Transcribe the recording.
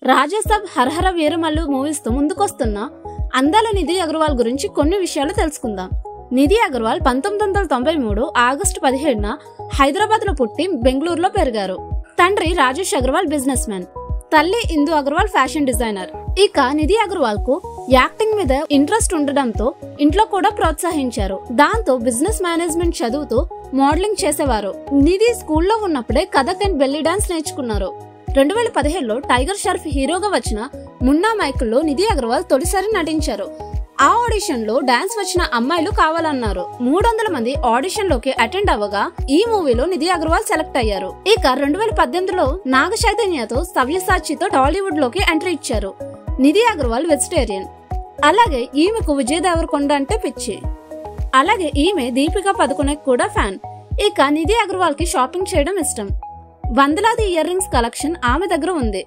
రాజాసాబ్, హరహర Veeramallu movies తో ముందుకొస్తున్న అందాల నిధి అగర్వాల్ గురించి కొన్ని విషయాలు తెలుసుకుందాం. నిధి అగర్వాల్ 1993 ఆగస్టు 17న హైదరాబాద్ లో పుట్టి బెంగళూరులో పెరిగారు. తండ్రి రాజేష్ అగర్వాల్ బిజినెస్ మ్యాన్, తల్లి ఇందు అగర్వాల్ ఫ్యాషన్ డిజైనర్. ఇక నిధి అగర్వాల్ కు యాక్టింగ్ మీద ఇంట్రెస్ట్ ఉండడంతో ఇంట్లో కూడా ప్రోత్సహించారు. దాంతో బిజినెస్ మేనేజ్మెంట్ చదువుతూ మోడలింగ్ చేసేవారు. నిధి స్కూల్లో ఉన్నప్పుడే కథక్ అండ్ బెల్లీ డాన్స్ నేర్చుకున్నారు. 2017లో టైగర్ షర్ఫ్ హీరోగా వచ్చిన మున్నా మైకిల్లో నిధి అగర్వాల్ తొలిసారి నటించారు. ఆ ఆడిషన్ లో డాన్స్ వచ్చిన అమ్మాయిలు కావాలన్నారు. 300 మంది ఆడిషన్ లోకి అటెండ్ అవ్వగా ఈ మూవీలో నిధి అగర్వాల్ సెలెక్ట్ అయ్యారు. ఇక 2018లో నాగ చైతన్యతో సవ్యసాచితో టాలీవుడ్ లోకి ఎంట్రీ ఇచ్చారు. నిధి అగర్వాల్ వెజిటేరియన్. అలాగే ఈమెకు విజయ్ దేవరకొండ అంటే పిచ్చి. అలాగే ఈమె దీపికా పదుకొనెకి కూడా ఫ్యాన్. ఇక నిధి అగర్వాల్ కి షాపింగ్ చేయడం ఇష్టం. వందలాది ఇయర్ రింగ్స్ కలెక్షన్ ఆమె దగ్గర ఉంది.